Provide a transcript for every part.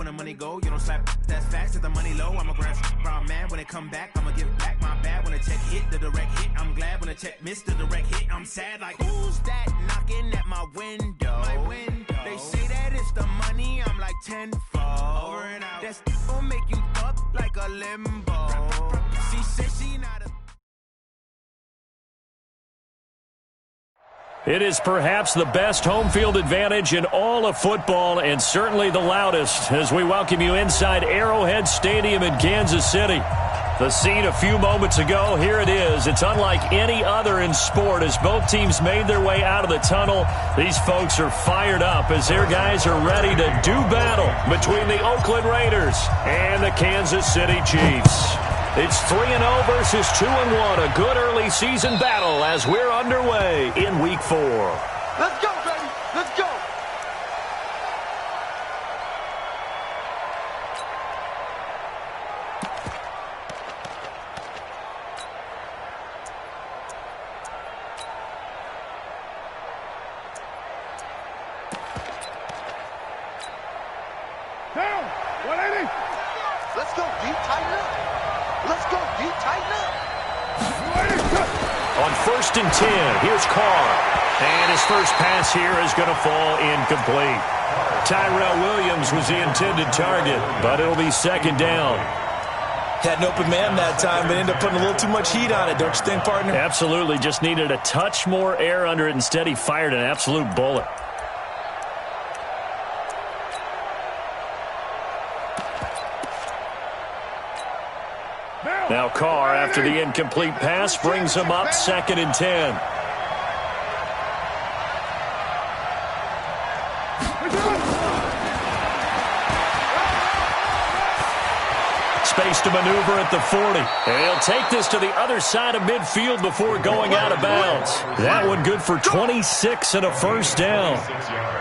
the money go. You don't slap that's fast at the money low. I'm a grab brown man when it come back. I'ma give back my bad when the check hit the direct hit. I'm glad when the check missed the direct hit. I'm sad like who's that knocking at my window? They say that it's the money. I'm like tenfold. Over and out. That's gonna make you up like a limbo. She said she not a. It is perhaps the best home field advantage in all of football and certainly the loudest as we welcome you inside Arrowhead Stadium in Kansas City. The scene a few moments ago, here it is. It's unlike any other in sport as both teams made their way out of the tunnel. These folks are fired up as their guys are ready to do battle between the Oakland Raiders and the Kansas City Chiefs. It's 3-0 versus 2-1, a good early season battle as we're underway in Week 4. Let's go, baby. Let's go. Down, 180. Let's go, deep, tighten up. Let's go, deep, tighten up. On 1st and 10, here's Carr. And his first pass here is going to fall incomplete. Tyrell Williams was the intended target, but it'll be 2nd down. Had an open man that time, but ended up putting a little too much heat on it, don't you think, partner? Absolutely. Just needed a touch more air under it. Instead, he fired an absolute bullet. Now Carr, after the incomplete pass, brings him up 2nd and 10. Space to maneuver at the 40. And he'll take this to the other side of midfield before going out of bounds. That one good for 26 and a 1st down.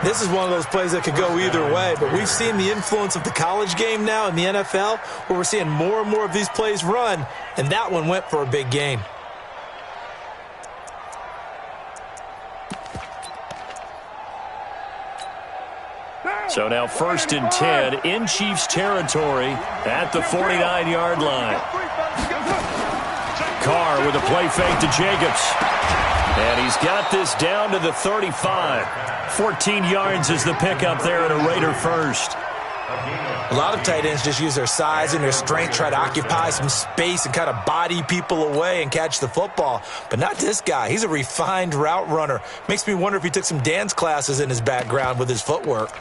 This is one of those plays that could go either way, but we've seen the influence of the college game now in the NFL, where we're seeing more and more of these plays run, and that one went for a big gain. So now 1st and 10 in Chiefs territory at the 49-yard line. Carr with a play fake to Jacobs. And he's got this down to the 35. 14 yards is the pickup there at a Raider first. A lot of tight ends just use their size and their strength, try to occupy some space and kind of body people away and catch the football. But not this guy. He's a refined route runner. Makes me wonder if he took some dance classes in his background with his footwork.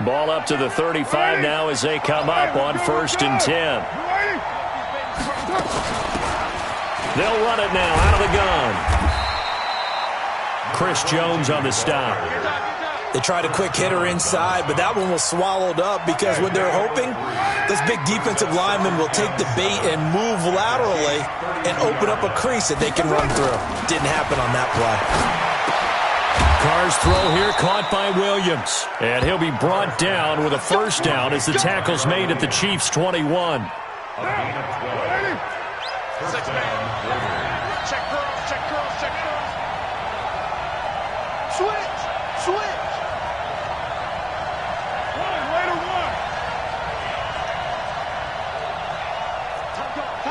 Ball up to the 35 now as they come up on 1st and 10. They'll run it now out of the gun. Chris Jones on the stop. They tried a quick hitter inside, but that one was swallowed up because what they're hoping, this big defensive lineman will take the bait and move laterally and open up a crease that they can run through. Didn't happen on that play. Carr's throw here caught by Williams. And he'll be brought down with a 1st down as the tackle's made at the Chiefs' 21. Switch.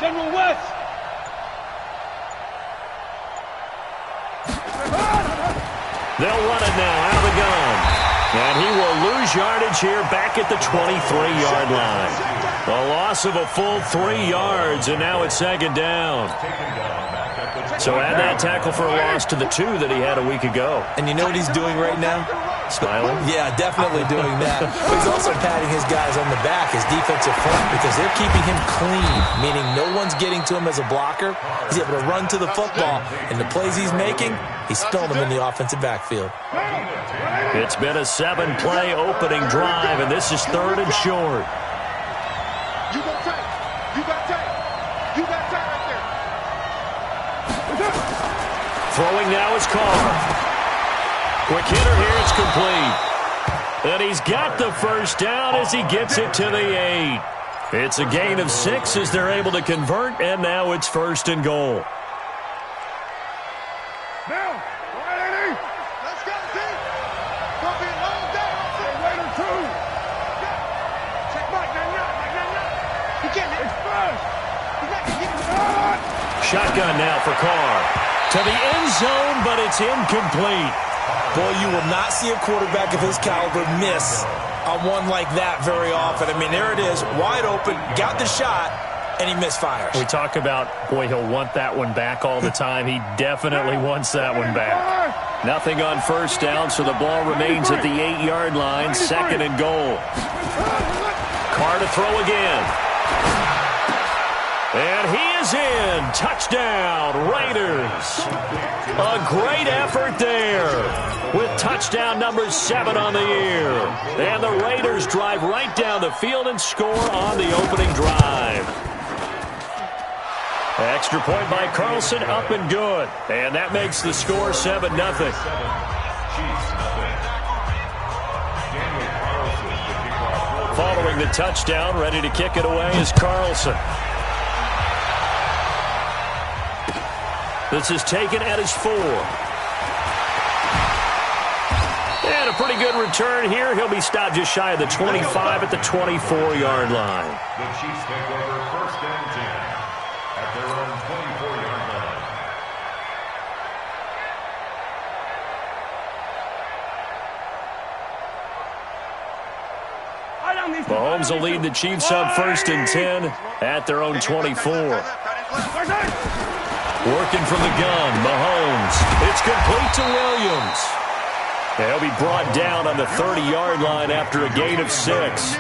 General West. They'll run it now out of the gun. And he will lose yardage here back at the 23-yard line. A loss of a full 3 yards, and now it's 2nd down. So add that tackle for a loss to the 2 that he had a week ago. And you know what he's doing right now? Smiling? Yeah, definitely doing that. But he's also patting his guys on the back, his defensive front, because they're keeping him clean, meaning no one's getting to him as a blocker. He's able to run to the football, and the plays he's making, he's spilling them in the offensive backfield. It's been a 7-play opening drive, and this is 3rd and short. You got tight. You got tight. You got tight right there. Throwing now is Carr. Quick hitter here, it's complete. And he's got the 1st down as he gets it to the 8. It's a gain of 6 as they're able to convert, and now it's 1st and goal. Let's go, team. Gonna be a long day. Raider 2. shotgun now for Carr. To the end zone, but it's incomplete. Boy, you will not see a quarterback of his caliber miss on one like that very often. I mean, there it is, wide open, got the shot, and he misfires. We talk about, boy, he'll want that one back all the time. He definitely wants that one back. Nothing on first down, so the ball remains at the 8-yard line, 2nd and goal. Carr to throw again. And he is in. Touchdown, Raiders. A great effort there with touchdown number 7 on the year. And the Raiders drive right down the field and score on the opening drive. Extra point by Carlson, up and good. And that makes the score 7-0. Following the touchdown, ready to kick it away is Carlson. This is taken at his 4. And a pretty good return here. He'll be stopped just shy of the 25 at the 24-yard line. The Chiefs take over 1st and 10 at their own 24-yard line. Mahomes will lead the Chiefs on 1st and 10 at their own 24. Working from the gun, Mahomes. It's complete to Williams. He'll be brought down on the 30-yard line after a gain of 6.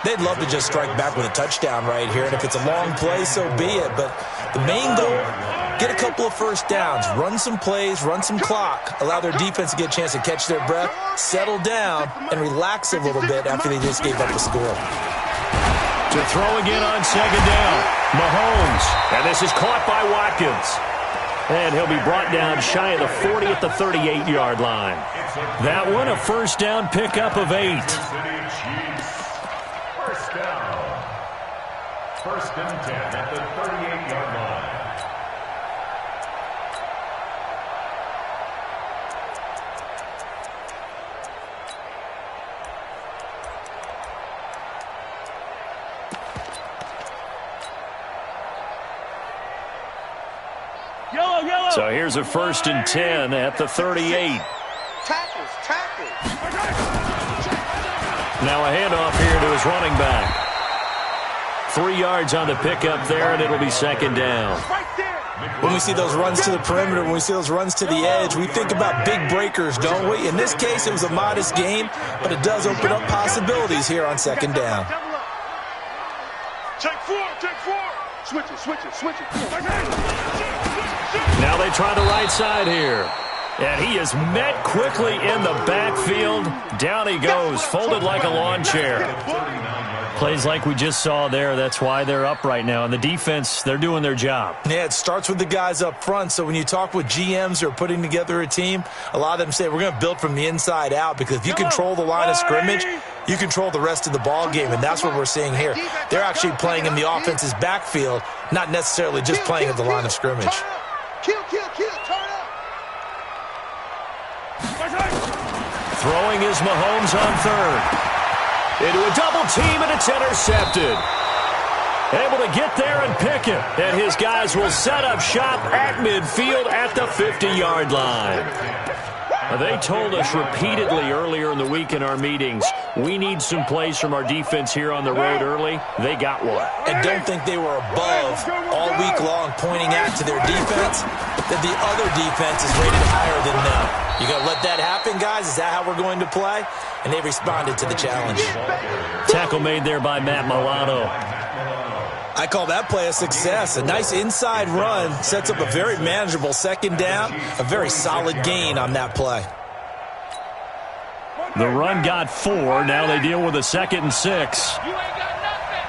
They'd love to just strike back with a touchdown right here, and if it's a long play, so be it. But the main goal, get a couple of first downs, run some plays, run some clock, allow their defense to get a chance to catch their breath, settle down, and relax a little bit after they just gave up a score. To throw again on 2nd down, Mahomes. And this is caught by Watkins. And he'll be brought down shy of the 40 at the 38-yard line. That one, a first down pickup of 8. First down. 1st and 10 at the 38-yard line. So here's a 1st and 10 at the 38. Tackles. Now a handoff here to his running back. 3 yards on the pickup there, and it'll be 2nd down. When we see those runs to the perimeter, when we see those runs to the edge, we think about big breakers, don't we? In this case, it was a modest game, but it does open up possibilities here on 2nd down. Check 4. Switch it. Now they try the right side here. And he is met quickly in the backfield. Down he goes, folded like a lawn chair. Plays like we just saw there. That's why they're up right now. And the defense, they're doing their job. Yeah, it starts with the guys up front. So when you talk with GMs who are putting together a team, a lot of them say we're going to build from the inside out, because if you control the line of scrimmage, you control the rest of the ball game, and that's what we're seeing here. They're actually playing in the offense's backfield, not necessarily just playing at the line of scrimmage. Kill, turn up. Throwing is Mahomes on 3rd. Into a double team, and it's intercepted. Able to get there and pick it. And his guys will set up shop at midfield at the 50-yard line. They told us repeatedly earlier in the week in our meetings, we need some plays from our defense here on the road early. They got one. And don't think they were above all week long pointing out to their defense that the other defense is rated higher than them. You going to let that happen, guys? Is that how we're going to play? And they responded to the challenge. Tackle made there by Matt Milano. I call that play a success. A nice inside run sets up a very manageable 2nd down, a very solid gain on that play. The run got 4. Now they deal with a 2nd and 6. You ain't got nothing.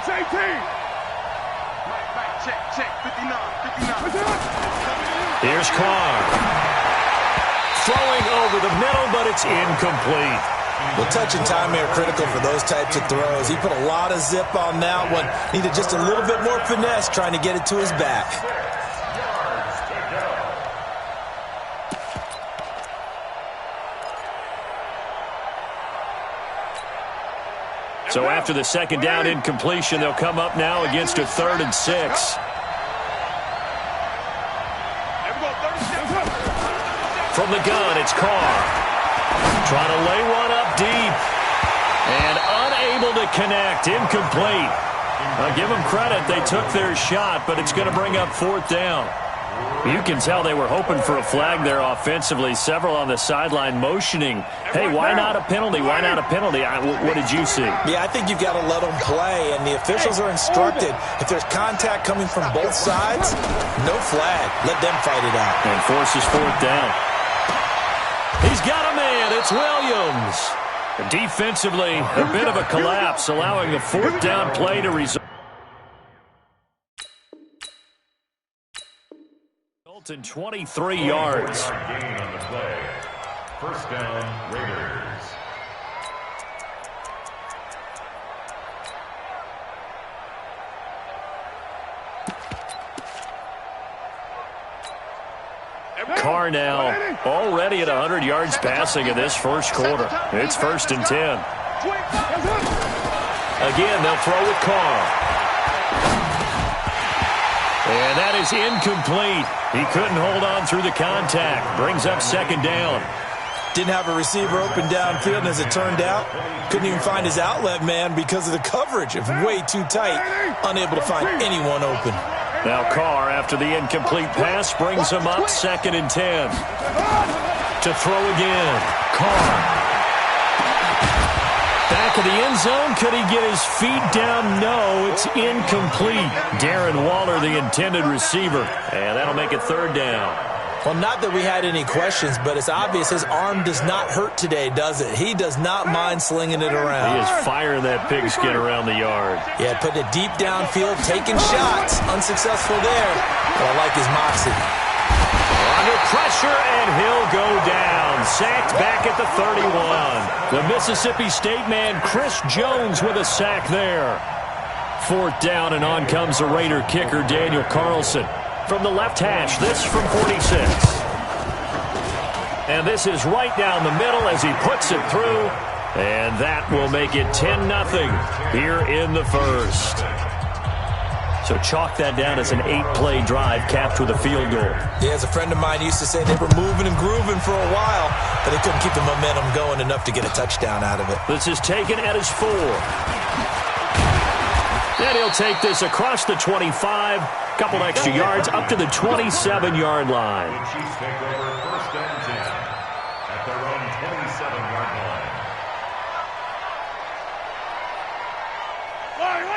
6-18. Right, check. 59. Here's Carr. Throwing over the middle, but it's incomplete. Well, touch and timing are critical for those types of throws. He put a lot of zip on that one. Needed just a little bit more finesse trying to get it to his back. So after the second down incompletion, they'll come up now against a 3rd and 6. From the gun, it's Carr. Trying to lay one up deep. And unable to connect. Incomplete. I'll give them credit. They took their shot, but it's going to bring up 4th down. You can tell they were hoping for a flag there offensively. Several on the sideline motioning, hey, why not a penalty? Why not a penalty? What did you see? Yeah, I think you've got to let them play, and the officials are instructed. If there's contact coming from both sides, no flag. Let them fight it out. And forces 4th down. He's got a man. It's Williams. Defensively, a bit of a collapse, allowing the 4th down play to result in 23 yards. Gain on the play. 1st down, Raiders. Carr now already at 100 yards passing in this first quarter. It's 1st and 10. Again, they'll throw with Carr. And that is incomplete. He couldn't hold on through the contact. Brings up 2nd down. Didn't have a receiver open downfield, and as it turned out, couldn't even find his outlet man because of the coverage. It's way too tight. Unable to find anyone open. Now Carr, after the incomplete pass, brings him up 2nd and 10. To throw again. Carr. Back of the end zone. Could he get his feet down? No, it's incomplete. Darren Waller, the intended receiver. And that'll make it 3rd down. Well, not that we had any questions, but it's obvious his arm does not hurt today, does it? He does not mind slinging it around. He is firing that pigskin around the yard. Yeah, putting it deep downfield, taking shots. Unsuccessful there, but I like his moxie. Under pressure, and he'll go down. Sacked back at the 31. The Mississippi State man, Chris Jones, with a sack there. 4th down, and on comes the Raider kicker, Daniel Carlson. From the left hash, this from 46. And this is right down the middle as he puts it through. And that will make it 10-0 here in the first. So chalk that down as an 8-play drive capped with a field goal. Yeah, as a friend of mine used to say, they were moving and grooving for a while, but they couldn't keep the momentum going enough to get a touchdown out of it. This is taken at his 4. And he'll take this across the 25, couple extra yards up to the 27-yard line. The Chiefs take over 1st and 10 at their own 27-yard line.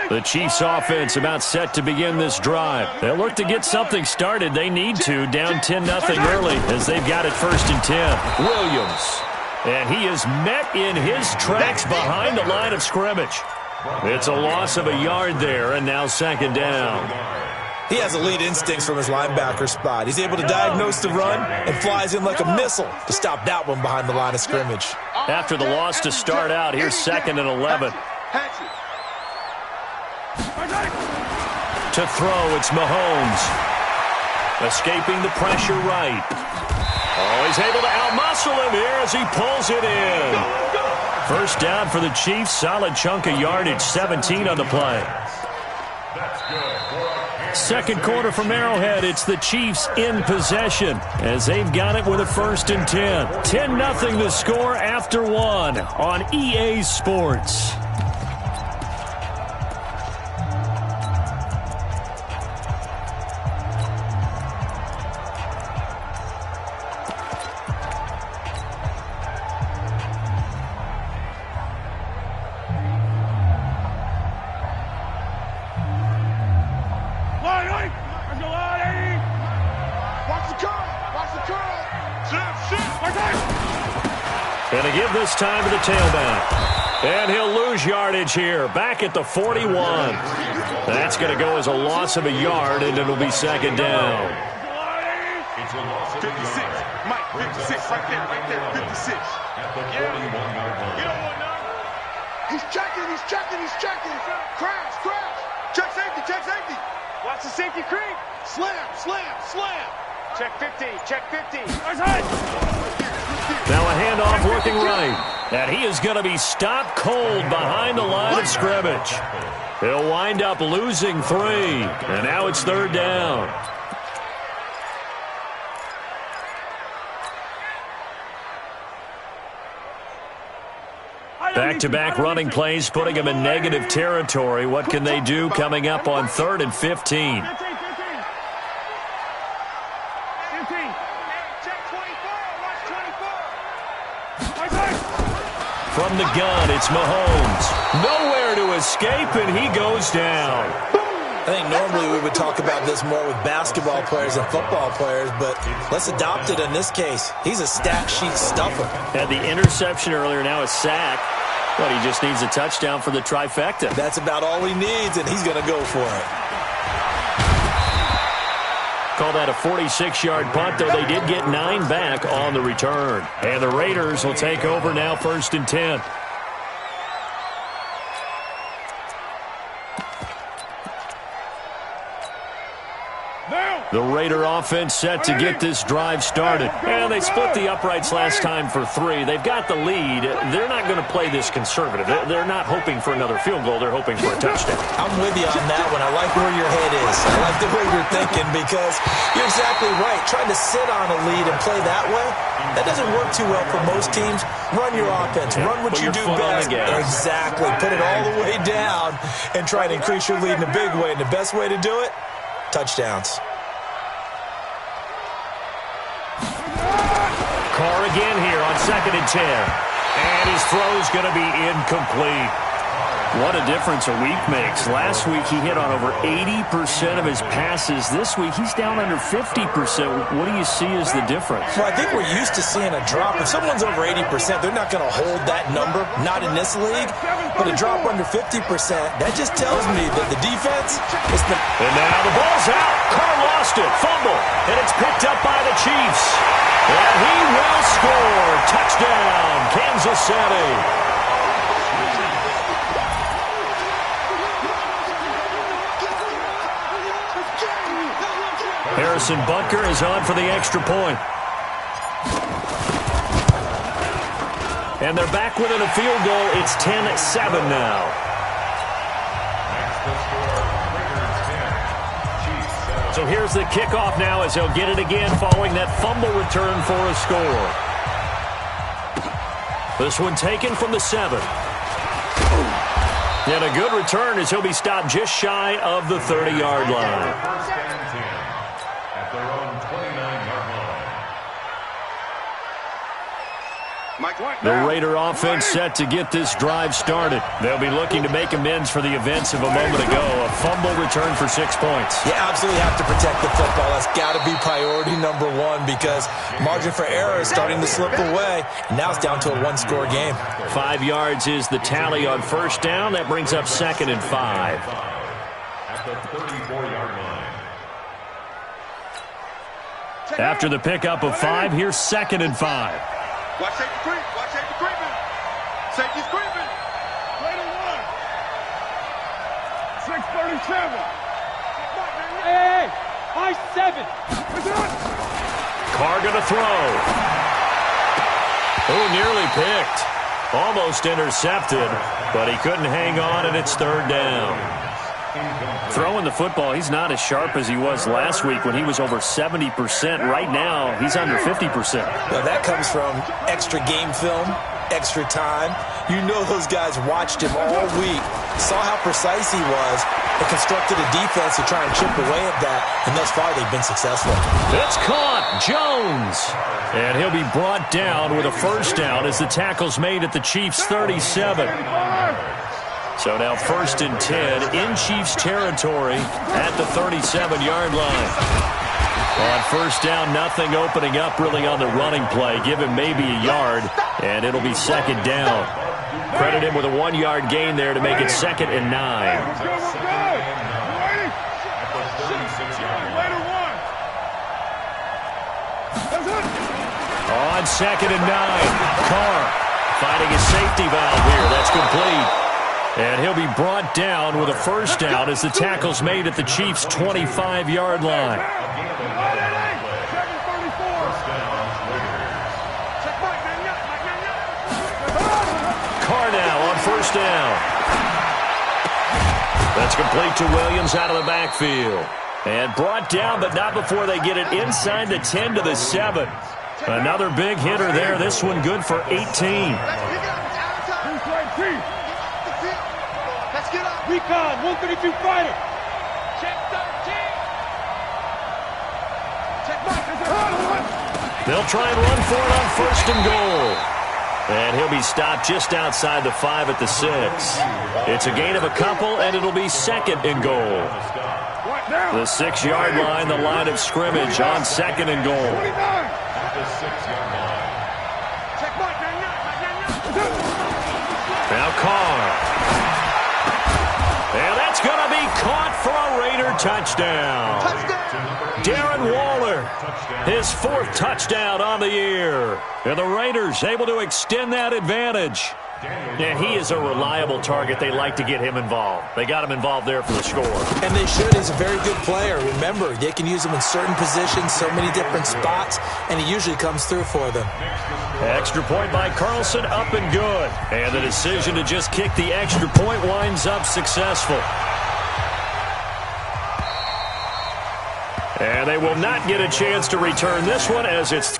The Chiefs offense about set to begin this drive. They'll look to get something started. They need to, down 10-0 early as they've got it 1st and 10. Williams. And he is met in his tracks behind the line of scrimmage. It's a loss of a yard there, and now 2nd down. He has elite instincts from his linebacker spot. He's able to diagnose the run and flies in like a missile to stop that one behind the line of scrimmage. After the loss to start out, here's 2nd and 11. To throw, it's Mahomes. Escaping the pressure right. Oh, he's able to outmuscle him here as he pulls it in. 1st down for the Chiefs. Solid chunk of yardage, 17 on the play. Second quarter from Arrowhead. It's the Chiefs in possession as they've got it with a 1st and 10. 10-0 the score after 1 on EA Sports. And to give this time to the tailback. And he'll lose yardage here. Back at the 41. That's going to go as a loss of a yard, and it'll be 2nd down. It's a loss of 56. Mike, 56. Right there, 56. At the 41-yard line. He's checking. Crash. Check safety. Watch the safety creep. Slam. Check 50. Now a handoff working right. And he is going to be stopped cold behind the line of scrimmage. He'll wind up losing 3. And now it's 3rd down. Back-to-back running plays, putting them in negative territory. What can they do coming up on 3rd and 15? From the gun, it's Mahomes. Nowhere to escape, and he goes down. I think normally we would talk about this more with basketball players and football players, but let's adopt it in this case. He's a stat sheet stuffer. Had the interception earlier, now a sack. But he just needs a touchdown for the trifecta. That's about all he needs, and he's going to go for it. Call that a 46-yard punt, though they did get 9 back on the return. And the Raiders will take over now, 1st and 10. The Raider offense set to get this drive started. And they split the uprights last time for 3. They've got the lead. They're not going to play this conservative. They're not hoping for another field goal. They're hoping for a touchdown. I'm with you on that one. I like where your head is. I like the way you're thinking because you're exactly right. Trying to sit on a lead and play that way, that doesn't work too well for most teams. Run your offense. Run what you do best. Exactly. Put it all the way down and try and increase your lead in a big way. And the best way to do it, touchdowns. Carr again here on 2nd and 10. And his throw's going to be incomplete. What a difference a week makes. Last week he hit on over 80% of his passes. This week he's down under 50%. What do you see as the difference? Well, I think we're used to seeing a drop. If someone's over 80%, they're not going to hold that number. Not in this league. But a drop under 50%, that just tells me that the defense is the... And now the ball's out. Carr lost it. Fumble. And it's picked up by the Chiefs. And he will score. Touchdown, Kansas City. Harrison Butker is on for the extra point. And they're back within a field goal. It's 10-7 now. So here's the kickoff now as they'll get it again following that fumble return for a score. This one taken from the 7. And a good return as he'll be stopped just shy of the 30-yard line. The Raider offense set to get this drive started. They'll be looking to make amends for the events of a moment ago. A fumble return for 6 points. You absolutely have to protect the football. That's got to be priority number 1 because margin for error is starting to slip away. And now it's down to a 1-score game. 5 yards is the tally on 1st down. That brings up 2nd and 5. At the 34-yard line. After the pickup of 5, here's 2nd and 5. Watch safety creep. Watch safety creeping. Safety's creeping. Play to 1. 6:37. Hey, high 7. Carr gonna throw. Oh, nearly picked. Almost intercepted, but he couldn't hang on, and it's 3rd down. Throwing the football, he's not as sharp as he was last week when he was over 70%. Right now, he's under 50%. Now, that comes from extra game film, extra time. You know those guys watched him all week, saw how precise he was, and constructed a defense to try and chip away at that, and thus far they've been successful. It's caught. Jones. And he'll be brought down with a 1st down as the tackle's made at the Chiefs' 37. So now 1st and 10 in Chiefs territory at the 37-yard line. On 1st down, nothing opening up really on the running play. Give him maybe a yard, and it'll be 2nd down. Credit him with a 1-yard gain there to make it 2nd and 9. On 2nd and 9, Carr finding a safety valve here. That's complete. And he'll be brought down with a 1st down as the tackle's made at the Chiefs' 25-yard line. first down. That's complete to Williams out of the backfield. And brought down, but not before they get it inside the 10 to the 7. Another big hitter there. This one good for 18. Let's get up. Recon, 132 fighter. Check 13. Check back. They'll try and run for it on first and goal. And he'll be stopped just outside the 5 at the 6. It's a gain of a couple, and it'll be second and goal. The 6-yard line, the line of scrimmage on second and goal. Now Carr. And that's going to be caught for a Raider touchdown. Darren Waller, his 4th touchdown on the year. And the Raiders able to extend that advantage. And he is a reliable target. They like to get him involved. They got him involved there for the score. And they should. He's a very good player. Remember, they can use him in certain positions, so many different spots, and he usually comes through for them. Extra point by Carlson, up and good. And the decision to just kick the extra point winds up successful. And they will not get a chance to return this one as it's...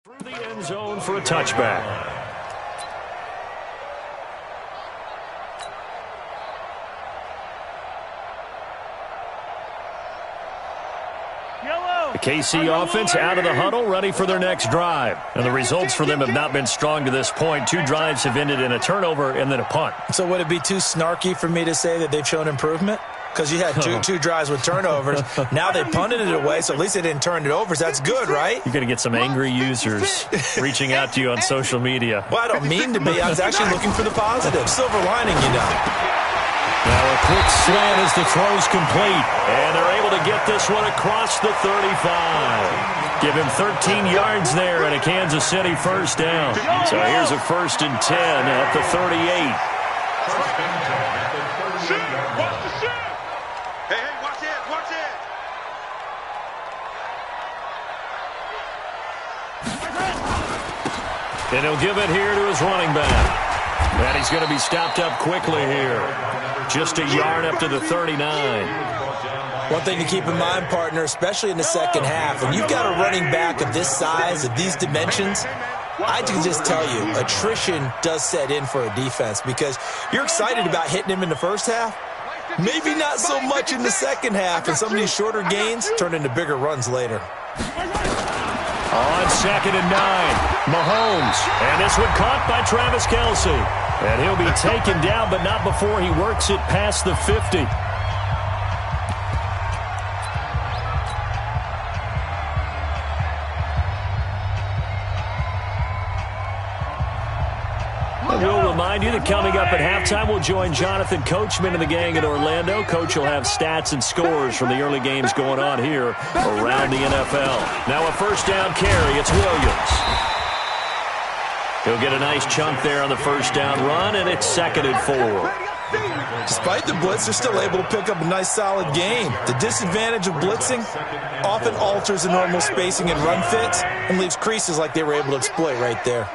through the end zone for a touchback. The KC offense out of the huddle, ready for their next drive. And the results for them have not been strong to this point. 2 drives have ended in a turnover and then a punt. So would it be too snarky for me to say that they've shown improvement? Because you had two drives with turnovers. Now they punted it away, so at least they didn't turn it over. So that's good, right? You're going to get some angry users reaching out to you on social media. Well, I don't mean to be. I was actually looking for the positive. Silver lining, you know. Now a quick slant as the throw's complete. And they're able to get this one across the 35. Give him 13 yards there and a Kansas City first down. So here's a 1st and 10 at the 38. And he'll give it here to his running back. And he's going to be stopped up quickly here. Just a yard up to the 39. One thing to keep in mind, partner, especially in the second half, when you've got a running back of this size, of these dimensions, I can just tell you, attrition does set in for a defense because you're excited about hitting him in the first half. Maybe not so much in the second half, and some of these shorter gains turn into bigger runs later. On 2nd and 9, Mahomes. And this one caught by Travis Kelce. And he'll be taken down, but not before he works it past the 50. And we'll remind remind you that coming up at halftime, we'll join Jonathan Coachman and the gang in Orlando. Coach will have stats and scores from the early games going on here around the NFL. Now a first down carry. It's Williams. He'll get a nice chunk there on the first down run, and it's 2nd and 4. Despite the blitz, they're still able to pick up a nice, solid gain. The disadvantage of blitzing often alters the normal spacing and run fits and leaves creases like they were able to exploit right there.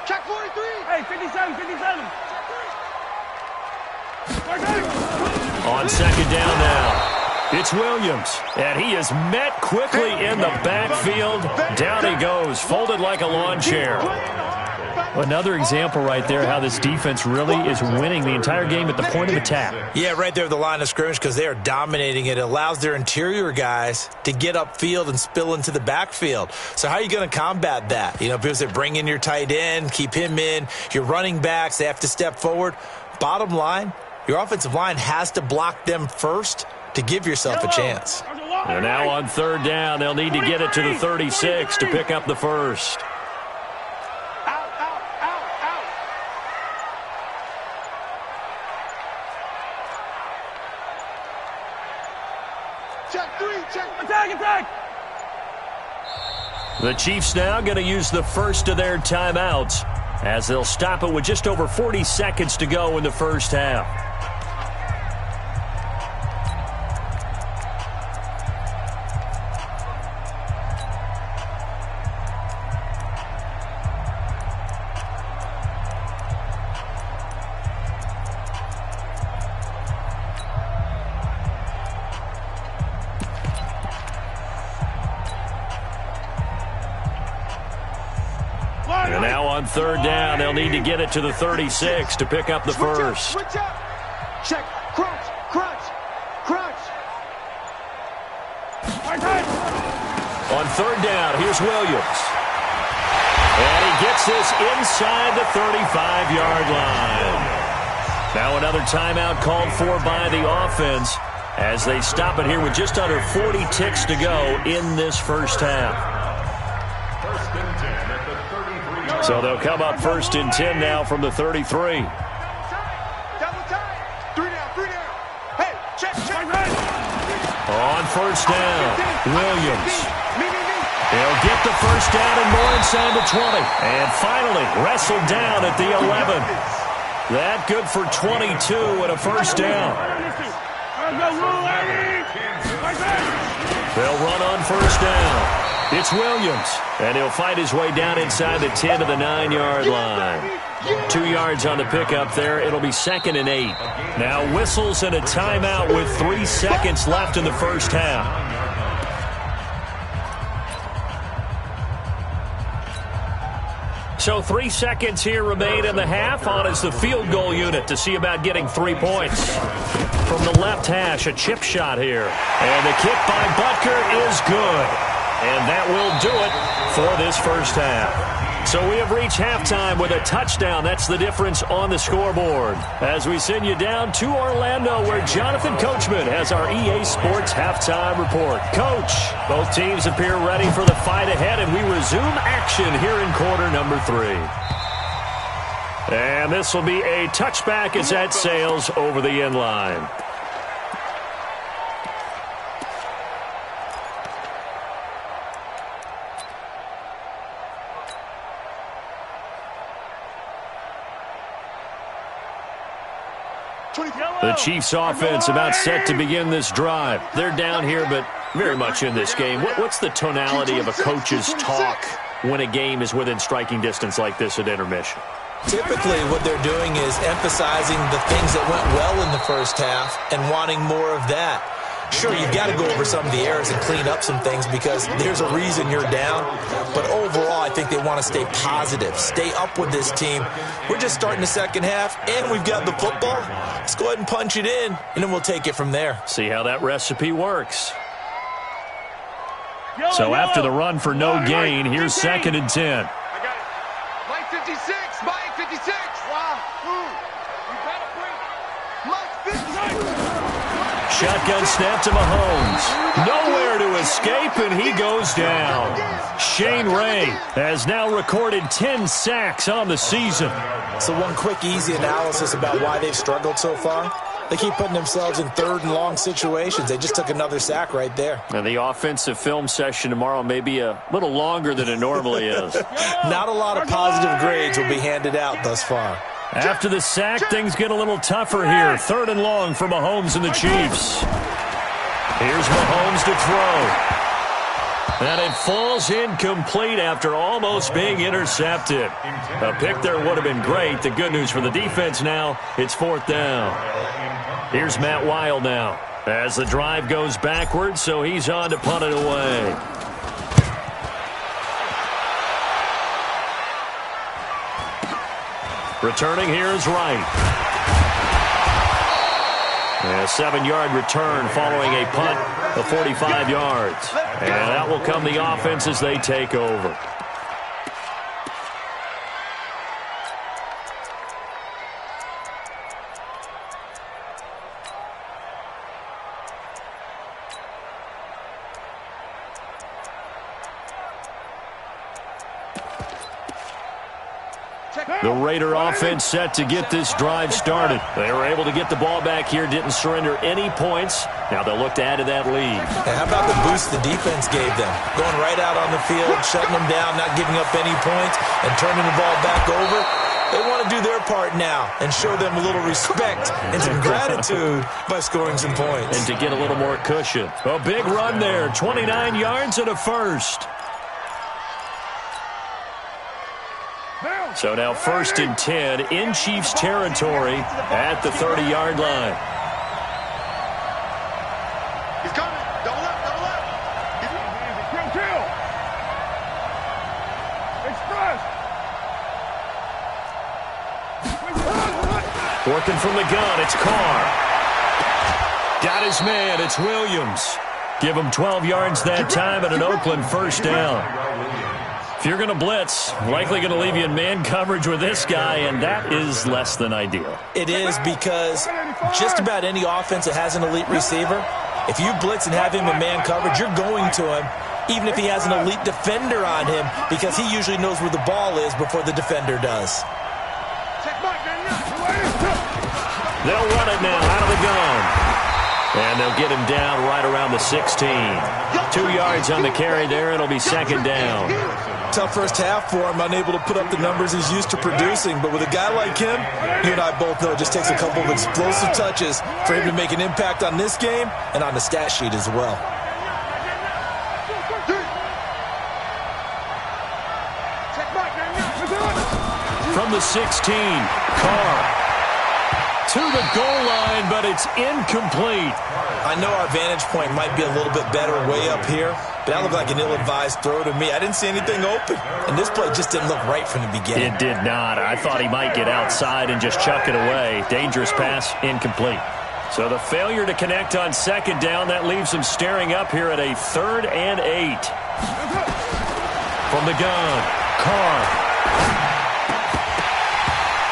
Check 43. Hey, 57. On 2nd down now. It's Williams, and he is met quickly in the backfield. Down he goes, folded like a lawn chair. Another example right there how this defense really is winning the entire game at the point of attack. Yeah, right there at the line of scrimmage because they are dominating it. It allows their interior guys to get upfield and spill into the backfield. So how are you going to combat that? You know, because they bring in your tight end, keep him in. Your running backs, they have to step forward. Bottom line, your offensive line has to block them first to give yourself a chance. And now on 3rd down, they'll need to get it to the 36 to pick up the first. Check 3. Attack. The Chiefs now going to use the first of their timeouts as they'll stop it with just over 40 seconds to go in the first half. And now on 3rd down, they'll need to get it to the 36 to pick up the first. Switch up. Check. Crunch. On 3rd down, here's Williams. And he gets this inside the 35-yard line. Now another timeout called for by the offense as they stop it here with just under 40 ticks to go in this first half. So they'll come up 1st and 10 now from the 33. Double time. 3 down. Hey, check. On 1st down, Williams. He'll get the first down and more inside the 20. And finally wrestled down at the 11. That good for 22 and a first down. They'll run on 1st down. It's Williams, and he'll fight his way down inside the 10 to the 9-yard line. 2 yards on the pickup there. It'll be 2nd and 8. Now whistles and a timeout with 3 seconds left in the first half. So 3 seconds here remain in the half. On is the field goal unit to see about getting 3 points. From the left hash, a chip shot here. And the kick by Butker is good. And that will do it for this first half. So we have reached halftime with a touchdown. That's the difference on the scoreboard. As we send you down to Orlando, where Jonathan Coachman has our EA Sports halftime report. Coach, both teams appear ready for the fight ahead, and we resume action here in quarter number 3. And this will be a touchback as that sails over the end line. The Chiefs offense about set to begin this drive. They're down here, but very much in this game. What's the tonality of a coach's talk when a game is within striking distance like this at intermission? Typically, what they're doing is emphasizing the things that went well in the first half and wanting more of that. Sure, you've got to go over some of the errors and clean up some things because there's a reason you're down. But overall, I think they want to stay positive, stay up with this team. We're just starting the second half, and we've got the football. Let's go ahead and punch it in, and then we'll take it from there. See how that recipe works. So after the run for no gain, here's 2nd and 10. I got it. Mike 56. Mike 56. Wow. You better bring Mike 56. Shotgun snap to Mahomes. Nowhere to escape, and he goes down. Shane Ray has now recorded 10 sacks on the season. So one quick, easy analysis about why they've struggled so far. They keep putting themselves in third and long situations. They just took another sack right there. And the offensive film session tomorrow may be a little longer than it normally is. Not a lot of positive grades will be handed out thus far. After the sack, things get a little tougher here. Third and long for Mahomes and the Chiefs. Here's Mahomes to throw. And it falls incomplete after almost being intercepted. A pick there would have been great. The good news for the defense now, it's fourth down. Here's Matt Weil now as the drive goes backwards, so he's on to punt it away. Returning here is Wright. A 7-yard return following a punt of 45 yards. And that will come the offense as they take over. The Raider offense set to get this drive started. They were able to get the ball back here, didn't surrender any points. Now they'll look to add to that lead. How about the boost the defense gave them? Going right out on the field, shutting them down, not giving up any points, and turning the ball back over. They want to do their part now and show them a little respect and some gratitude by scoring some points. And to get a little more cushion. A big run there, 29 yards and a first. So now 1st and 10 in Chiefs territory at the 30-yard line. He's coming. Double up, double up. Kill. Express. Working from the gun, it's Carr. Got his man, it's Williams. Give him 12 yards that time and an Oakland first down. If you're going to blitz, likely going to leave you in man coverage with this guy, and that is less than ideal. It is, because just about any offense that has an elite receiver, if you blitz and have him in man coverage, you're going to him, even if he has an elite defender on him, because he usually knows where the ball is before the defender does. They'll run it now out of the gun. And they'll get him down right around the 16. 2 yards on the carry there. It'll be second down. Tough first half for him, unable to put up the numbers he's used to producing. But with a guy like him, you and I both know it just takes a couple of explosive touches for him to make an impact on this game and on the stat sheet as well. From the 16, Carr to the goal line, but it's incomplete. I know our vantage point might be a little bit better way up here, but that looked like an ill-advised throw to me. I didn't see anything open, and this play just didn't look right from the beginning. It did not. I thought he might get outside and just chuck it away. Dangerous pass, incomplete. So the failure to connect on second down, that leaves him staring up here at a 3rd and 8. From the gun, Carr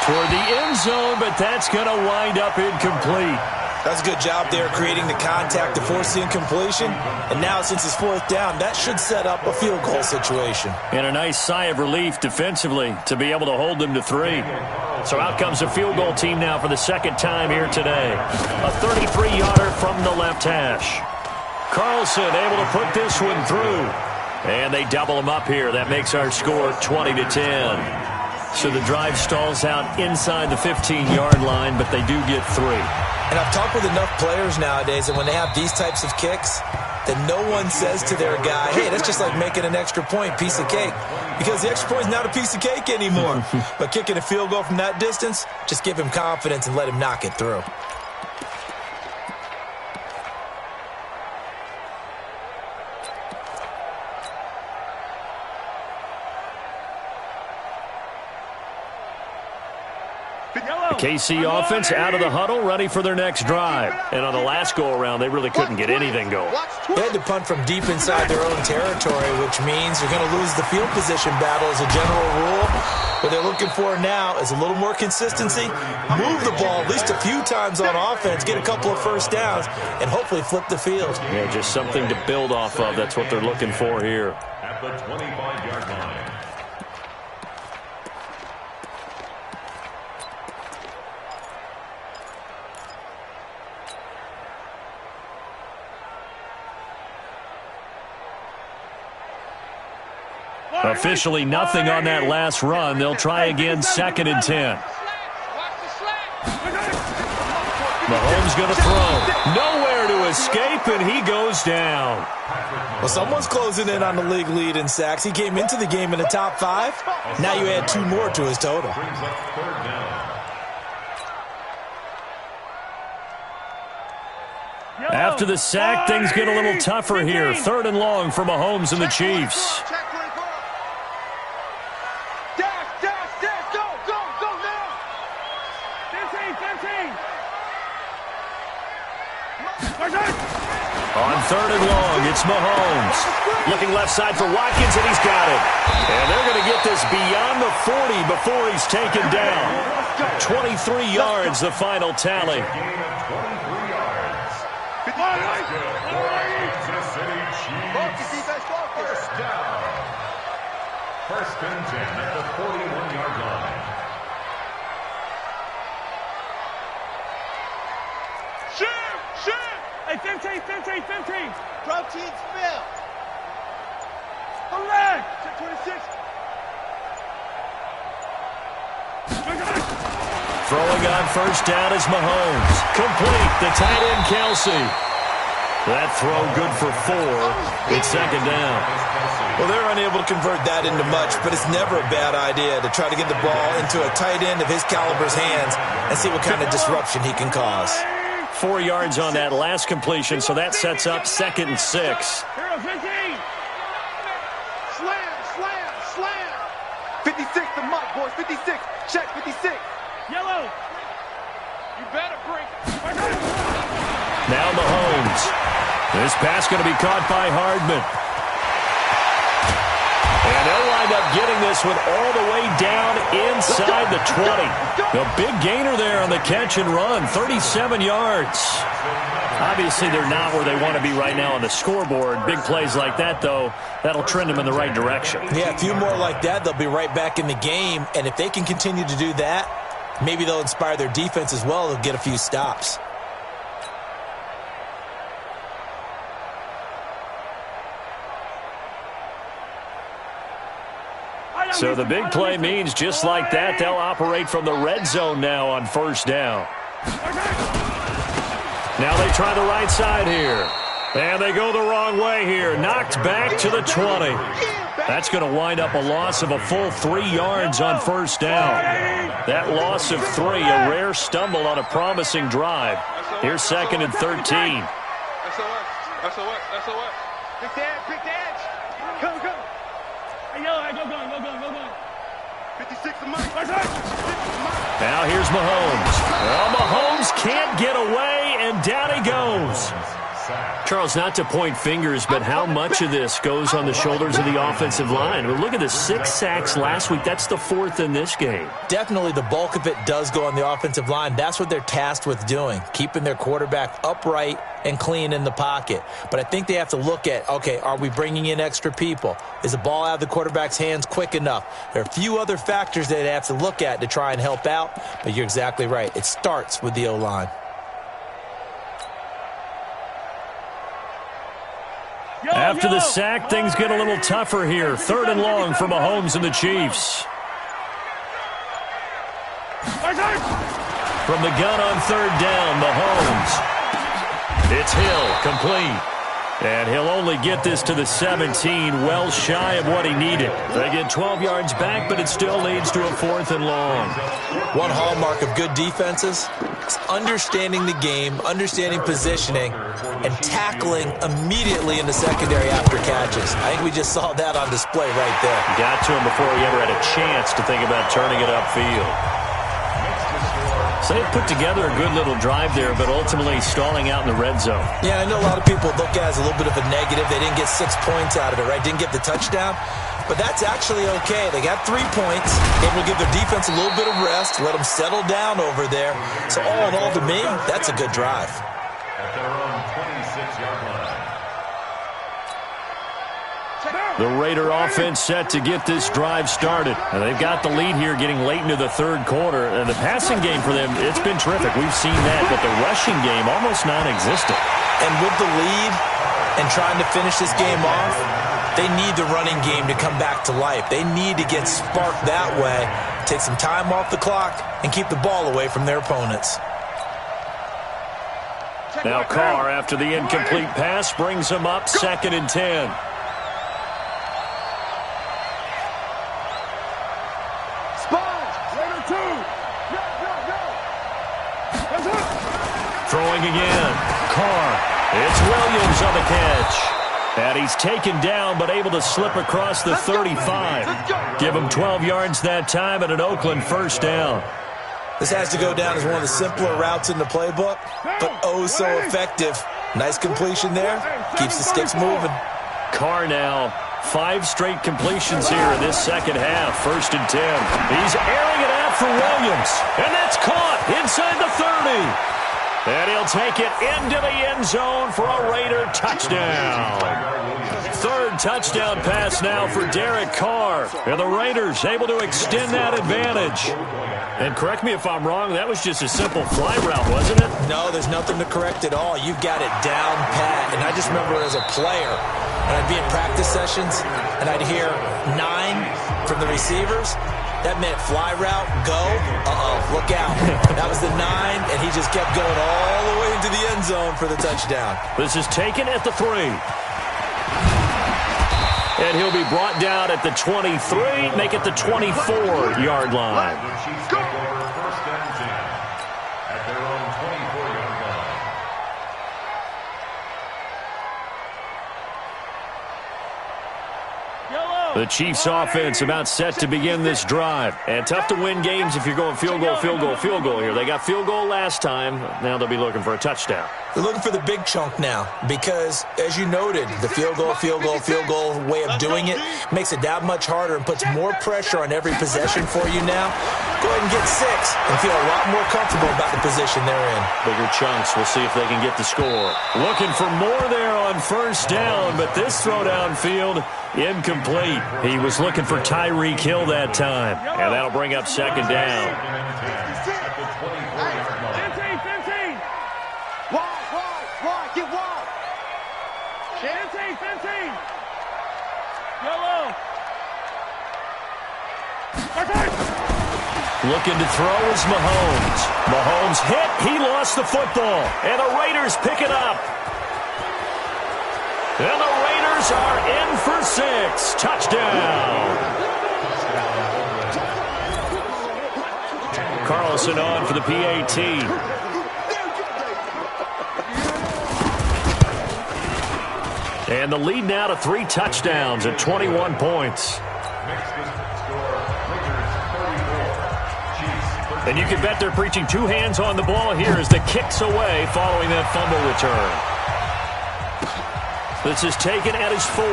toward the end zone, but that's going to wind up incomplete. That's a good job there creating the contact to force the incompletion. And now, since it's 4th down, that should set up a field goal situation. And a nice sigh of relief defensively to be able to hold them to 3. So out comes a field goal team now for the second time here today. A 33-yarder from the left hash. Carlson able to put this one through. And they double him up here. That makes our score 20-10. So the drive stalls out inside the 15-yard line, but they do get 3. And I've talked with enough players nowadays that when they have these types of kicks, that no one says to their guy, hey, that's just like making an extra point, piece of cake. Because the extra point is not a piece of cake anymore. But kicking a field goal from that distance, just give him confidence and let him knock it through. KC offense out of the huddle, ready for their next drive. And on the last go-around, they really couldn't get anything going. They had to punt from deep inside their own territory, which means you're going to lose the field position battle as a general rule. What they're looking for now is a little more consistency, move the ball at least a few times on offense, get a couple of first downs, and hopefully flip the field. Yeah, just something to build off of. That's what they're looking for here. At the 25-yard line. Officially nothing on that last run. They'll try again, 2nd and 10. Mahomes going to throw. Nowhere to escape, and he goes down. Well, someone's closing in on the league lead in sacks. He came into the game in the top 5. Now you add 2 more to his total. After the sack, things get a little tougher here. 3rd and long for Mahomes and the Chiefs. On 3rd and long, it's Mahomes. Looking left side for Watkins, and he's got it. And they're going to get this beyond the 40 before he's taken down. 23 yards, the final tally. First and 10 at the 41-yard line. Hey, 15. Protein spill. Correct. Check 26. Throwing on first down is Mahomes. Complete, the tight end Kelsey. That throw good for 4. It's 2nd down. Well, they're unable to convert that into much, but it's never a bad idea to try to get the ball into a tight end of his caliber's hands and see what kind of disruption he can cause. 4 yards on that last completion, so that sets up 2nd and 6. Hero 15. Slam. 56 to Mike, boys. 56. Check 56. Yellow. You better bring. Now Mahomes. This pass going to be caught by Hardman. And they'll wind up getting this one all the way down inside the 20. A big gainer there on the catch and run, 37 yards. Obviously, they're not where they want to be right now on the scoreboard. Big plays like that, though, that'll trend them in the right direction. Yeah, a few more like that, they'll be right back in the game. And if they can continue to do that, maybe they'll inspire their defense as well. They'll get a few stops. So the big play means just like that, they'll operate from the red zone now on first down. Now they try the right side here. And they go the wrong way here. Knocked back to the 20. That's going to wind up a loss of a full 3 yards on first down. That loss of 3, a rare stumble on a promising drive. Here's 2nd and 13. SOS. Pick the edge. Go. Hey, go. 56 to Mike. Now here's Mahomes. Well, Mahomes can't get away, and down he goes. Charles, not to point fingers, but how much of this goes on the shoulders of the offensive line? I mean, look at the 6 sacks last week. That's the 4th in this game. Definitely the bulk of it does go on the offensive line. That's what they're tasked with doing, keeping their quarterback upright and clean in the pocket. But I think they have to look at, okay, are we bringing in extra people? Is the ball out of the quarterback's hands quick enough? There are a few other factors that they have to look at to try and help out, but you're exactly right. It starts with the O-line. After the sack, things get a little tougher here. 3rd and long for Mahomes and the Chiefs. From the gun on 3rd down, Mahomes. It's Hill, complete. And he'll only get this to the 17, well shy of what he needed. They get 12 yards back, but it still leads to a 4th and long. One hallmark of good defenses is understanding the game, understanding positioning, and tackling immediately in the secondary after catches. I think we just saw that on display right there. Got to him before he ever had a chance to think about turning it upfield. So they put together a good little drive there, but ultimately stalling out in the red zone. Yeah, I know a lot of people look at it as a little bit of a negative. They didn't get 6 points out of it, right? Didn't get the touchdown. But that's actually okay. They got 3 points. Able to give their defense a little bit of rest, let them settle down over there. So all in all, to me, that's a good drive. At their own 26-yard line. The Raider offense set to get this drive started. And they've got the lead here getting late into the third quarter. And the passing game for them, it's been terrific. We've seen that. But the rushing game, almost non-existent. And with the lead and trying to finish this game off, they need the running game to come back to life. They need to get sparked that way, take some time off the clock, and keep the ball away from their opponents. Now Carr, after the incomplete pass, brings them up 2nd and 10. Throwing again. Carr. It's Williams on the catch. And he's taken down but able to slip across the 35. Give him 12 yards that time and an Oakland first down. This has to go down as one of the simpler routes in the playbook, but oh so effective. Nice completion there. Keeps the sticks moving. Carr now. 5 straight completions here in this second half. 1st and 10. He's airing it out for Williams. And that's caught inside the 30. And he'll take it into the end zone for a Raider touchdown. 3rd touchdown pass now for Derek Carr. And the Raiders able to extend that advantage. And correct me if I'm wrong, that was just a simple fly route, wasn't it? No, there's nothing to correct at all. You've got it down pat. And I just remember as a player, and I'd be in practice sessions, and I'd hear 9 from the receivers. That meant fly route, go, look out. That was the 9, and he just kept going all the way into the end zone for the touchdown. This is taken at the 3. And he'll be brought down at the 23, make it the 24-yard line. The Chiefs take over 1st and 10 at their own 24-yard line. The Chiefs offense about set to begin this drive. And tough to win games if you're going field goal, field goal, field goal here. They got field goal last time. Now they'll be looking for a touchdown. They're looking for the big chunk now because, as you noted, the field goal way of doing it makes it that much harder and puts more pressure on every possession for you now. Go ahead and get 6 and feel a lot more comfortable about the position they're in. Bigger chunks. We'll see if they can get the score. Looking for more there on 1st down, but this throw downfield, incomplete. He was looking for Tyreek Hill that time, and that'll bring up 2nd down. 15. Wide, get wide. 15. Yellow. Looking to throw is Mahomes. Mahomes hit. He lost the football, and the Raiders pick it up. And the Raiders are in for 6. Touchdown. Carlson on for the PAT. And the lead now to 3 touchdowns at 21 points. And you can bet they're preaching 2 hands on the ball here as the kick's away following that fumble return. This is taken at his 4.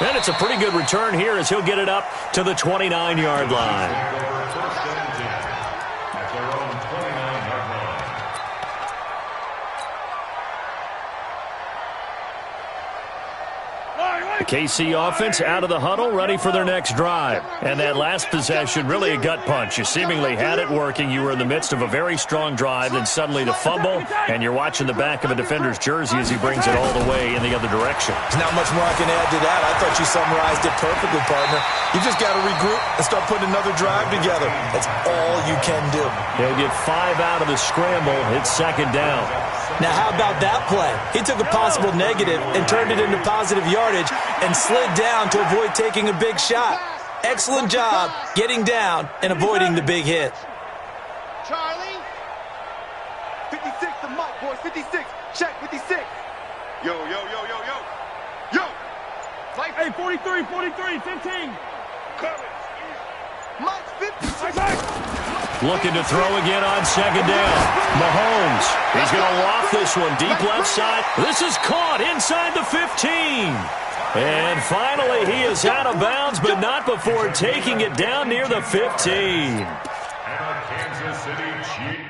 And it's a pretty good return here as he'll get it up to the 29-yard line. The KC offense out of the huddle, ready for their next drive. And that last possession, really a gut punch. You seemingly had it working. You were in the midst of a very strong drive, then suddenly the fumble, and you're watching the back of a defender's jersey as he brings it all the way in the other direction. There's not much more I can add to that. I thought you summarized it perfectly, partner. You just got to regroup and start putting another drive together. That's all you can do. He'll get 5 out of the scramble. It's 2nd down. Now, how about that play? He took a possible negative and turned it into positive yardage and slid down to avoid taking a big shot. Excellent job getting down and avoiding the big hit. Charlie. 56, the mic, boys. 56. Check, 56. Yo. Yo. Hey, 43, 15. Coming. Looking to throw again on second down. Mahomes. He's going to loft this one deep left side. This is caught inside the 15. And finally, he is out of bounds, but not before taking it down near the 15. And a Kansas City Chiefs.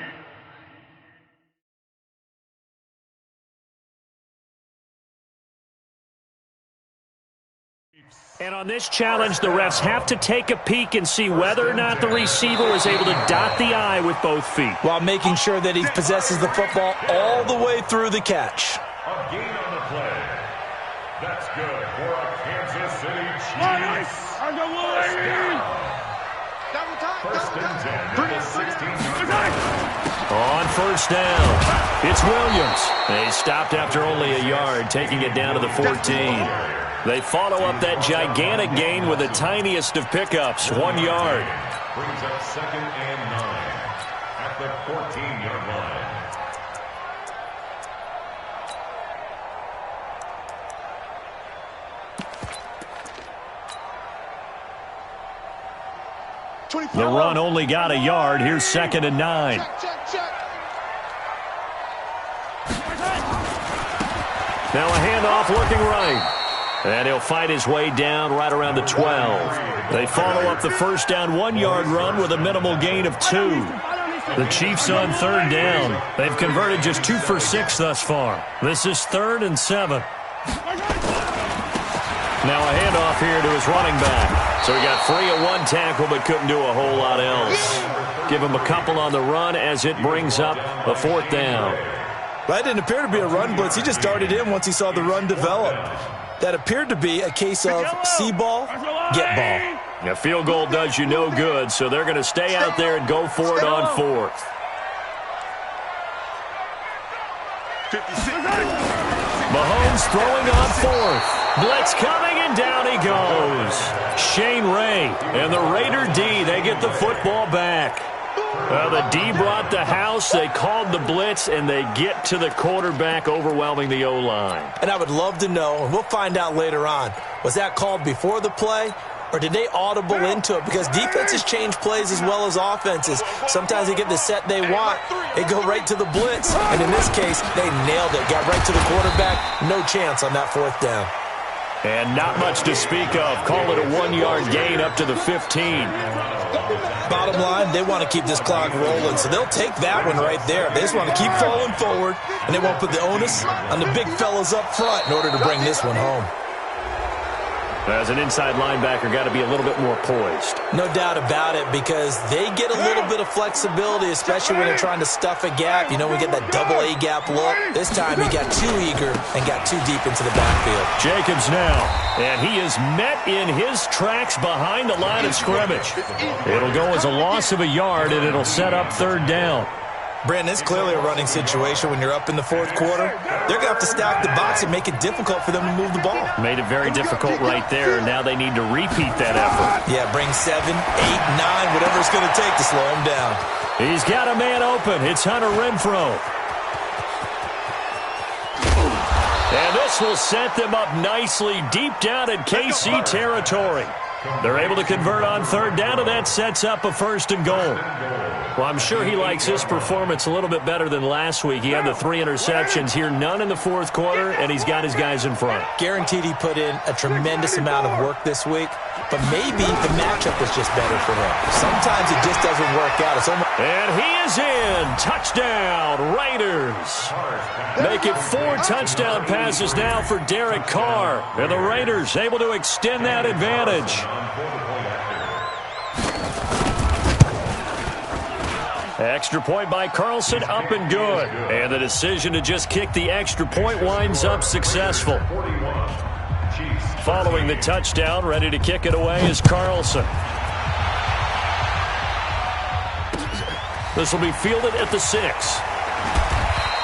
And on this challenge, the refs have to take a peek and see whether or not the receiver was able to dot the I with both feet, while making sure that he possesses the football all the way through the catch. A gain on the play. That's good for a Kansas City Chiefs. First and 10 at the 16-yard line. On first down, it's Williams. They stopped after only a yard, taking it down to the 14. They follow up that gigantic gain with the tiniest of pickups, 1 yard. Brings up second and 9 at the 14-yard line. The run only got a yard. Here's second and 9. Now a handoff looking right. And he'll fight his way down right around the 12. They follow up the first down 1 yard run with a minimal gain of 2. The Chiefs on third down. They've converted just 2 for 6 thus far. This is 3rd and 7. Now a handoff here to his running back. So he got free of 1 tackle but couldn't do a whole lot else. Give him a couple on the run as it brings up a 4th down. That didn't appear to be a run blitz. He just darted in once he saw the run develop. That appeared to be a case of see ball, get ball. A field goal does you no good, so they're going to stay out there and go for it on 4th. 56. Mahomes throwing on 4th. Blitz coming, and down he goes. Shane Ray and the Raider D, they get the football back. The D brought the house. They called the blitz, and they get to the quarterback, overwhelming the O-line. And I would love to know, and we'll find out later on, was that called before the play, or did they audible into it? Because defenses change plays as well as offenses. Sometimes they get the set they want. They go right to the blitz. And in this case, they nailed it. Got right to the quarterback. No chance on that 4th down. And not much to speak of. Call it a 1 yard gain up to the 15. Bottom line, they want to keep this clock rolling, so they'll take that one right there. They just want to keep falling forward, and they won't put the onus on the big fellas up front in order to bring this one home. As an inside linebacker, got to be a little bit more poised. No doubt about it, because they get a little bit of flexibility, especially when they're trying to stuff a gap. You know, we get that double A gap look. This time he got too eager and got too deep into the backfield. Jacobs now, and he is met in his tracks behind the line of scrimmage. It'll go as a loss of a yard, and it'll set up 3rd down. Brandon, it's clearly a running situation when you're up in the 4th quarter. They're going to have to stack the box and make it difficult for them to move the ball. Made it very difficult right there. Now they need to repeat that effort. Yeah, bring 7, 8, 9, whatever it's going to take to slow him down. He's got a man open. It's Hunter Renfrow. And this will set them up nicely deep down in KC territory. They're able to convert on 3rd down, and that sets up a 1st and goal. Well, I'm sure he likes his performance a little bit better than last week. He had the 3 interceptions here, none in the 4th quarter, and he's got his guys in front. Guaranteed he put in a tremendous amount of work this week, but maybe the matchup was just better for him. Sometimes it just doesn't work out. And he is in. Touchdown, Raiders. Make it 4 touchdown passes now for Derek Carr. And the Raiders able to extend that advantage. Extra point by Carlson, up and good. And the decision to just kick the extra point winds up successful. Following the touchdown, ready to kick it away is Carlson. This will be fielded at the 6.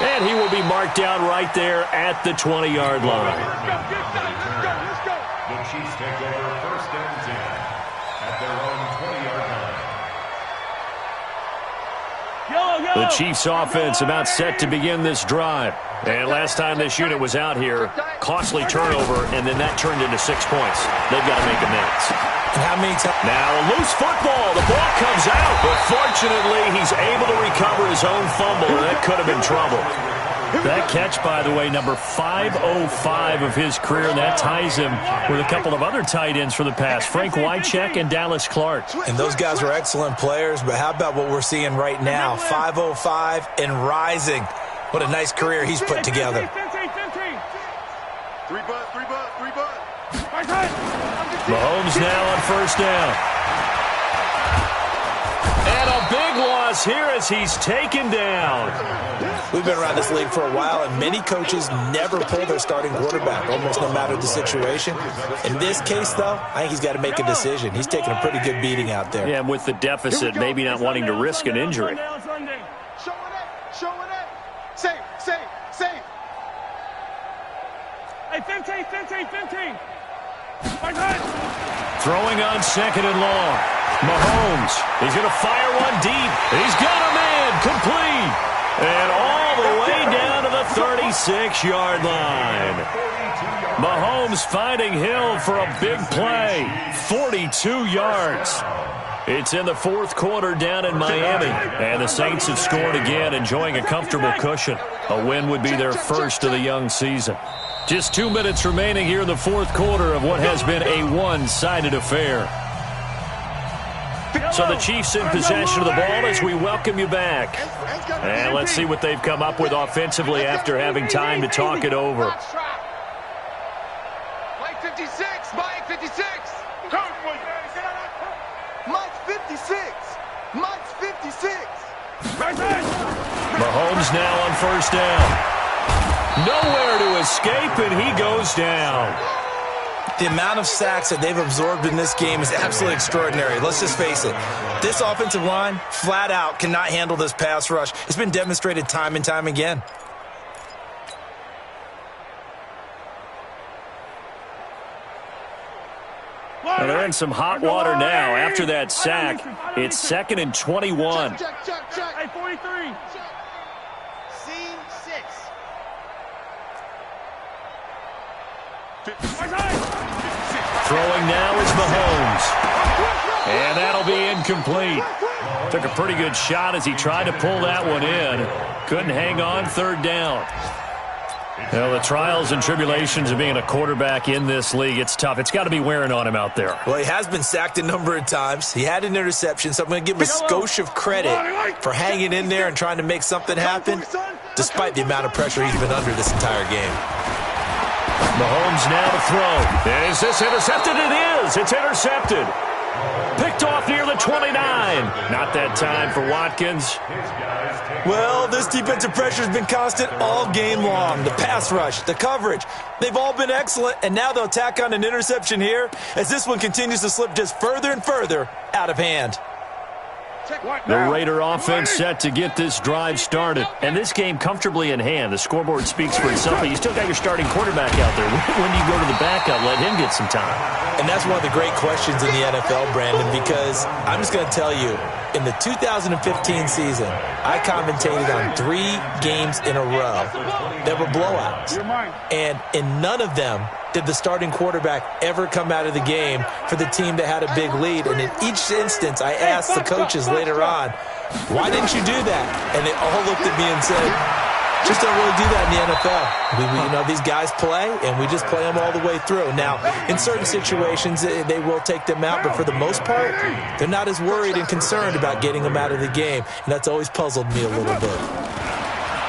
And he will be marked down right there at the 20-yard line. The Chiefs take over 1st and 10 at their own 20-yard line. The Chiefs offense about set to begin this drive. And last time this unit was out here, costly turnover, and then that turned into 6 points. They've got to make amends. And how many times? Now a loose football. The ball comes out, but fortunately he's able to recover his own fumble, and that could have been trouble. That catch, by the way, number 505 of his career, and that ties him with a couple of other tight ends for the past, Frank Wycheck and Dallas Clark. And those guys are excellent players, but how about what we're seeing right now? 505 and rising. What a nice career he's put together. 3 butt. Mahomes now on first down. And a big loss here as he's taken down. We've been around this league for a while, and many coaches never pull their starting quarterback, almost no matter the situation. In this case, though, I think he's got to make a decision. He's taking a pretty good beating out there. Yeah, and with the deficit, maybe not wanting to risk an injury. Show it. Safe. Hey, 15. Throwing on second and long. Mahomes, he's going to fire one deep. He's got a man, complete. And all the way down to the 36-yard line. Mahomes finding Hill for a big play. 42 yards. It's in the fourth quarter down in Miami. And the Saints have scored again, enjoying a comfortable cushion. A win would be their first of the young season. Just 2 minutes remaining here in the fourth quarter of what has been a one-sided affair. So the Chiefs in possession of the ball as we welcome you back. And let's see what they've come up with offensively after having time to talk it over. Mike 56. Mike 56. Mahomes now on first down. Nowhere to escape, and he goes down. The amount of sacks that they've absorbed in this game is absolutely extraordinary. Let's just face it. This offensive line, flat out, cannot handle this pass rush. It's been demonstrated time and time again. Well, they're in some hot water now. After that sack, it's 2nd and 21. Hey, 43. Scene 6. Throwing now is Mahomes. And that'll be incomplete. Took a pretty good shot as he tried to pull that one in. Couldn't hang on third down. Well, the trials and tribulations of being a quarterback in this league, it's tough. It's got to be wearing on him out there. Well, he has been sacked a number of times. He had an interception, so I'm going to give him a skosh of credit for hanging in there and trying to make something happen, despite the amount of pressure he's been under this entire game. Mahomes now to throw. Is this intercepted? It is. It's intercepted. Picked off near the 29. Not that time for Watkins. Well, this defensive pressure has been constant all game long. The pass rush, the coverage, they've all been excellent, and now they'll tack on an interception here as this one continues to slip just further and further out of hand. The Raider offense set to get this drive started. And this game comfortably in hand. The scoreboard speaks for itself, but you still got your starting quarterback out there. When do you go to the backup, let him get some time? And that's one of the great questions in the NFL, Brandon, because I'm just going to tell you, in the 2015 season, I commentated on 3 games in a row that were blowouts. And in none of them did the starting quarterback ever come out of the game for the team that had a big lead. And in each instance, I asked the coaches later on, why didn't you do that? And they all looked at me and said, just don't really do that in the NFL. These guys play, and we just play them all the way through. Now, in certain situations, they will take them out, but for the most part, they're not as worried and concerned about getting them out of the game, and that's always puzzled me a little bit.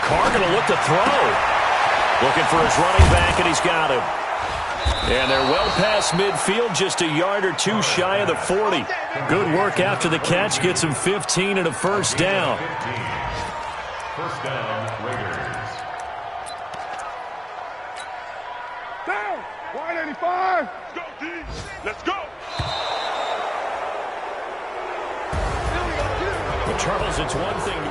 Carr going to look to throw. Looking for his running back, and he's got him. And they're well past midfield, just a yard or two shy of the 40. Good work after the catch, gets him 15 and a first down. First down, Raiders. Down. 185. Let's go, D. Let's go. But Charles, it's one thing to